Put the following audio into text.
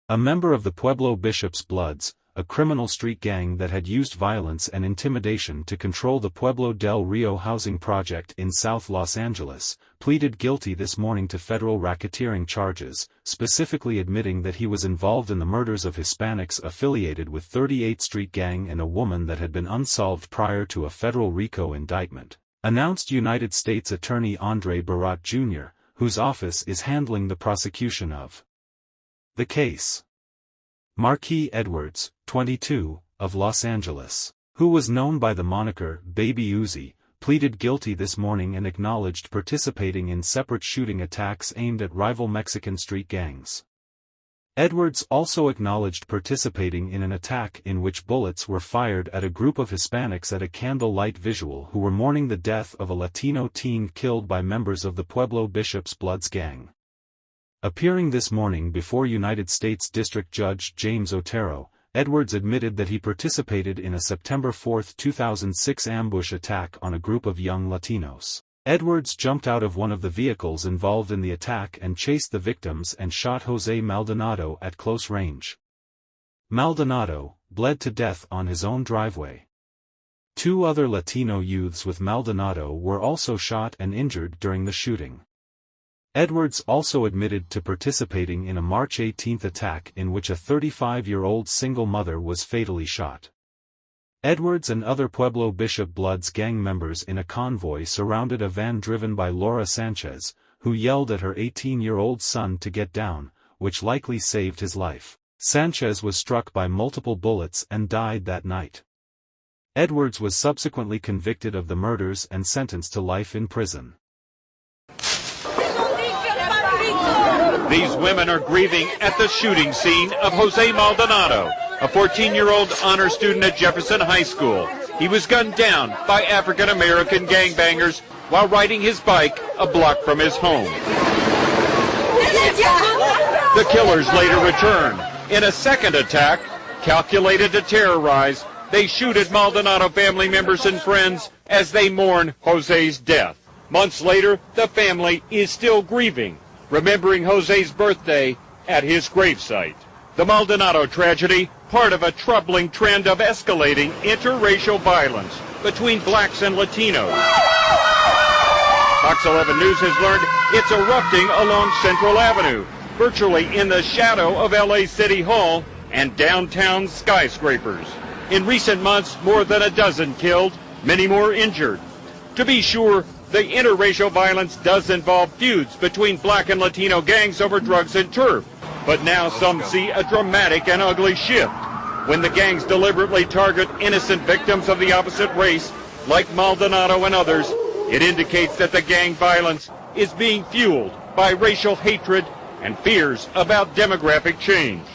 A member of the Pueblo Bishop's Bloods, a criminal street gang that had used violence and intimidation to control the Pueblo del Rio housing project in South Los Angeles, pleaded guilty this morning to federal racketeering charges, specifically admitting that he was involved in the murders of Hispanics affiliated with 38th Street Gang and a woman that had been unsolved prior to a federal RICO indictment, announced United States Attorney Andre Barat Jr., whose office is handling the prosecution of the case. Marquis Edwards, 22, of Los Angeles, who was known by the moniker Baby Uzi, pleaded guilty this morning and acknowledged participating in separate shooting attacks aimed at rival Mexican street gangs. Edwards also acknowledged participating in an attack in which bullets were fired at a group of Hispanics at a candlelight visual who were mourning the death of a Latino teen killed by members of the Pueblo Bishop's Bloods gang. Appearing this morning before United States District Judge James Otero, Edwards admitted that he participated in a September 4, 2006 ambush attack on a group of young Latinos. Edwards jumped out of one of the vehicles involved in the attack and chased the victims and shot Jose Maldonado at close range. Maldonado bled to death on his own driveway. 2 other Latino youths with Maldonado were also shot and injured during the shooting. Edwards also admitted to participating in a March 18 attack in which a 35-year-old single mother was fatally shot. Edwards and other Pueblo Bishop Bloods gang members in a convoy surrounded a van driven by Laura Sanchez, who yelled at her 18-year-old son to get down, which likely saved his life. Sanchez was struck by multiple bullets and died that night. Edwards was subsequently convicted of the murders and sentenced to life in prison. These women are grieving at the shooting scene of Jose Maldonado, a 14-year-old honor student at Jefferson High School. He was gunned down by African-American gangbangers while riding his bike a block from his home. The killers later return. In a second attack, calculated to terrorize, they shoot at Maldonado family members and friends as they mourn Jose's death. Months later, the family is still grieving, remembering Jose's birthday at his gravesite. The Maldonado tragedy, part of a troubling trend of escalating interracial violence between blacks and Latinos. Fox 11 News has learned it's erupting along Central Avenue, virtually in the shadow of LA City Hall and downtown skyscrapers. In recent months, more than a dozen killed, many more injured. To be sure, the interracial violence does involve feuds between black and Latino gangs over drugs and turf. But now some see a dramatic and ugly shift. When the gangs deliberately target innocent victims of the opposite race, like Maldonado and others, it indicates that the gang violence is being fueled by racial hatred and fears about demographic change.